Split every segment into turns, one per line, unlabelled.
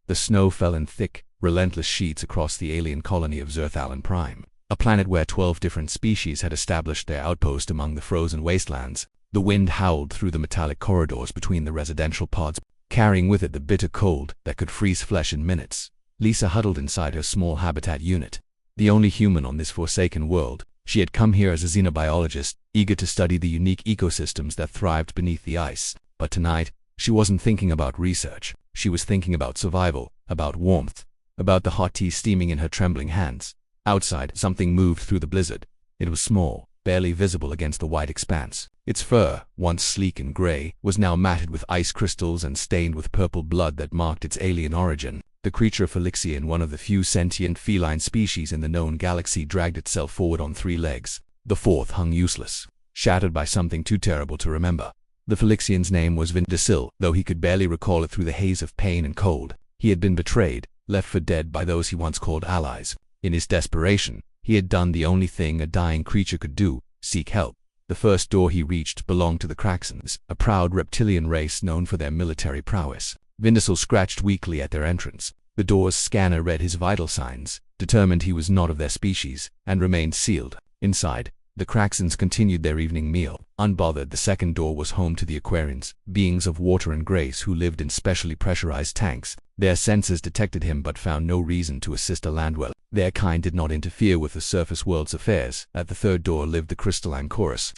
The snow fell in thick, relentless sheets across the alien colony of Zerthalan Prime, a planet where 12 different species had established their outpost among the frozen wastelands. The wind howled through the metallic corridors between the residential pods, carrying with it the bitter cold that could freeze flesh in minutes. Lisa huddled inside her small habitat unit. The only human on this forsaken world, she had come here as a xenobiologist, eager to study the unique ecosystems that thrived beneath the ice. But tonight, she wasn't thinking about research. She was thinking about survival, about warmth, about the hot tea steaming in her trembling hands. Outside, something moved through the blizzard. It was small, barely visible against the white expanse. Its fur, once sleek and gray, was now matted with ice crystals and stained with purple blood that marked its alien origin. The creature Phylixian, one of the few sentient feline species in the known galaxy, dragged itself forward on 3 legs. The fourth hung useless, shattered by something too terrible to remember. The Phylixian's name was Vindasil, though he could barely recall it through the haze of pain and cold. He had been betrayed, left for dead by those he once called allies. In his desperation, he had done the only thing a dying creature could do: seek help. The first door he reached belonged to the Kraxans, a proud reptilian race known for their military prowess. Vindasil scratched weakly at their entrance. The door's scanner read his vital signs, determined he was not of their species, and remained sealed. Inside, the Kraxans continued their evening meal. Unbothered, the second door was home to the Aquarians, beings of water and grace who lived in specially pressurized tanks. Their senses detected him but found no reason to assist a landwell. Their kind did not interfere with the surface world's affairs. At the third door lived the crystalline chorus,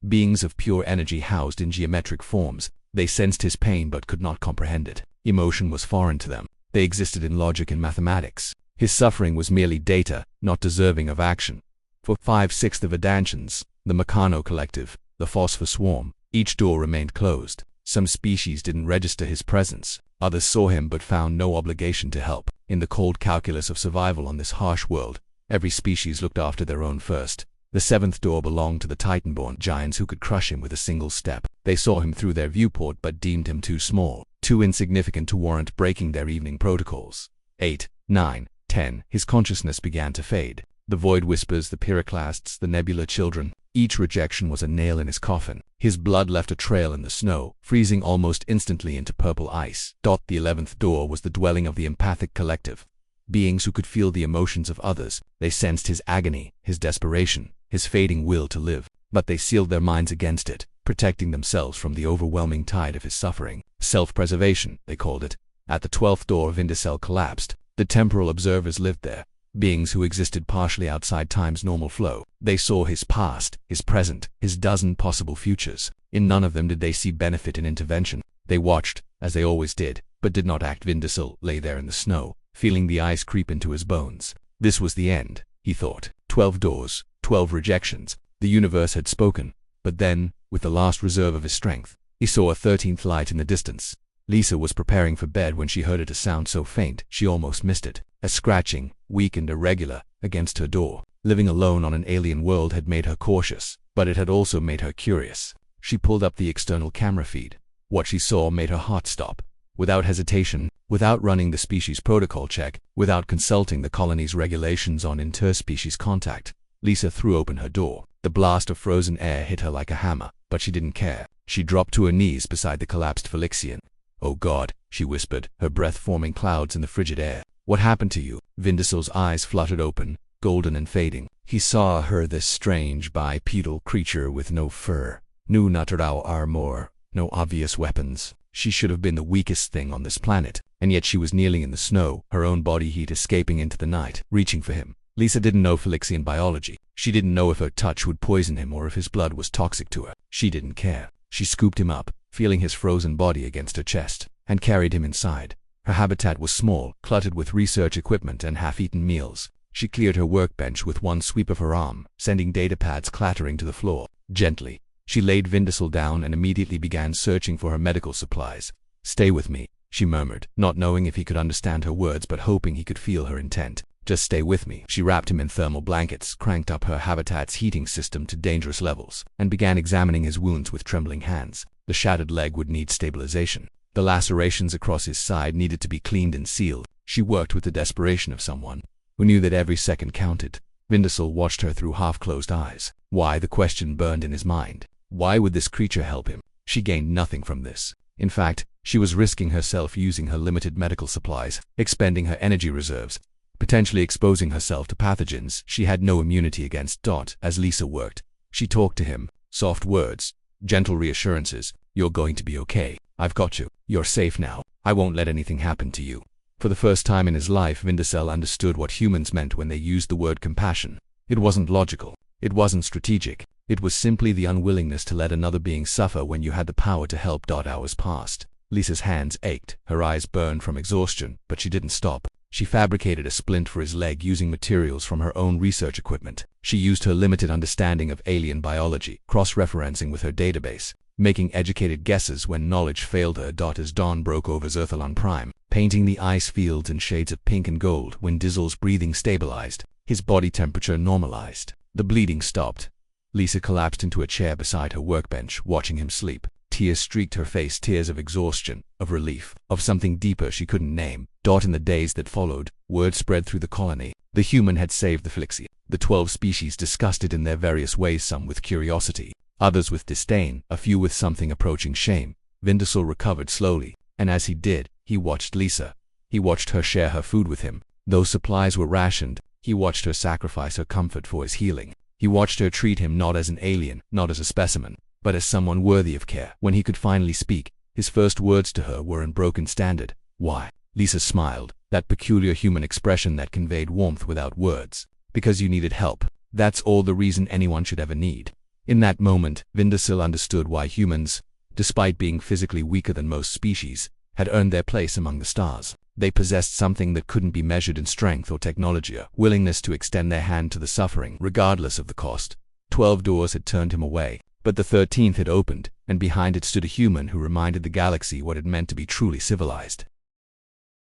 beings of pure energy housed in geometric forms. They sensed his pain but could not comprehend it. Emotion was foreign to them. They existed in logic and mathematics. His suffering was merely data, not deserving of action. For 5/6 of Adantians, the Meccano Collective, the Phosphor Swarm, each door remained closed. Some species didn't register his presence. Others saw him but found no obligation to help. In the cold calculus of survival on this harsh world, every species looked after their own first. The 7th door belonged to the Titanborn giants who could crush him with a single step. They saw him through their viewport but deemed him too small, too insignificant to warrant breaking their evening protocols. 8, 9, 10. His consciousness began to fade. The Void Whispers, the Pyroclasts, the Nebula Children. Each rejection was a nail in his coffin. His blood left a trail in the snow, freezing almost instantly into purple ice. The 11th door was the dwelling of the Empathic Collective, beings who could feel the emotions of others. They sensed his agony, his desperation, his fading will to live, but they sealed their minds against it, protecting themselves from the overwhelming tide of his suffering. Self-preservation, they called it. At the 12th door, Vindicel collapsed. The temporal observers lived there, beings who existed partially outside time's normal flow. They saw his past, his present, his dozen possible futures. In none of them did they see benefit in intervention. They watched, as they always did, but did not act. Vindicel lay there in the snow, feeling the ice creep into his bones. This was the end, he thought. 12 doors, 12 rejections. The universe had spoken. But then, with the last reserve of his strength, he saw a 13th light in the distance. Lisa was preparing for bed when she heard it, a sound so faint she almost missed it. A scratching, weak and irregular, against her door. Living alone on an alien world had made her cautious, but it had also made her curious. She pulled up the external camera feed. What she saw made her heart stop. Without hesitation, without running the species protocol check, without consulting the colony's regulations on interspecies contact, Lisa threw open her door. The blast of frozen air hit her like a hammer, but she didn't care. She dropped to her knees beside the collapsed Phylixian. "Oh God," she whispered, her breath forming clouds in the frigid air. "What happened to you?" Vindicel's eyes fluttered open, golden and fading. He saw her, this strange bipedal creature with no fur, no natural armor, no obvious weapons. She should have been the weakest thing on this planet, and yet she was kneeling in the snow, her own body heat escaping into the night, reaching for him. Lisa didn't know Phylixian biology. She didn't know if her touch would poison him or if his blood was toxic to her. She didn't care. She scooped him up, feeling his frozen body against her chest, and carried him inside. Her habitat was small, cluttered with research equipment and half-eaten meals. She cleared her workbench with one sweep of her arm, sending datapads clattering to the floor. Gently, she laid Vindicel down and immediately began searching for her medical supplies. "Stay with me," she murmured, not knowing if he could understand her words but hoping he could feel her intent. "Just stay with me." She wrapped him in thermal blankets, cranked up her habitat's heating system to dangerous levels, and began examining his wounds with trembling hands. The shattered leg would need stabilization. The lacerations across his side needed to be cleaned and sealed. She worked with the desperation of someone who knew that every second counted. Vindicel watched her through half-closed eyes. Why? The question burned in his mind. Why would this creature help him? She gained nothing from this. In fact, She was risking herself using her limited medical supplies, expending her energy reserves, potentially exposing herself to pathogens she had no immunity against. As Lisa worked, she talked to him, soft words, gentle reassurances. You're going to be okay. I've got you. You're safe now. I won't let anything happen to you. For the first time in his life, Vindicel understood what humans meant when they used the word compassion. It wasn't logical. It wasn't strategic. It was simply the unwillingness to let another being suffer when you had the power to help. Hours passed. Lisa's hands ached, her eyes burned from exhaustion, but she didn't stop. She fabricated a splint for his leg using materials from her own research equipment. She used her limited understanding of alien biology, cross-referencing with her database, making educated guesses when knowledge failed her. As dawn broke over Zerthalon Prime, painting the ice fields in shades of pink and gold, when Dizel's breathing stabilized, his body temperature normalized. The bleeding stopped. Lisa collapsed into a chair beside her workbench, watching him sleep. Tears streaked her face, tears of exhaustion, of relief, of something deeper she couldn't name. In the days that followed, word spread through the colony. The human had saved the Flixie. The 12 species discussed it in their various ways, some with curiosity, others with disdain, a few with something approaching shame. Vindicel recovered slowly, and as he did, he watched Lisa. He watched her share her food with him. Though supplies were rationed, he watched her sacrifice her comfort for his healing. He watched her treat him not as an alien, not as a specimen, but as someone worthy of care. When he could finally speak, his first words to her were in broken standard. Why? Lisa smiled, that peculiar human expression that conveyed warmth without words. Because you needed help. That's all the reason anyone should ever need. In that moment, Vindicel understood why humans, despite being physically weaker than most species, had earned their place among the stars. They possessed something that couldn't be measured in strength or technology, a willingness to extend their hand to the suffering, regardless of the cost. 12 doors had turned him away, but the 13th had opened, and behind it stood a human who reminded the galaxy what it meant to be truly civilized.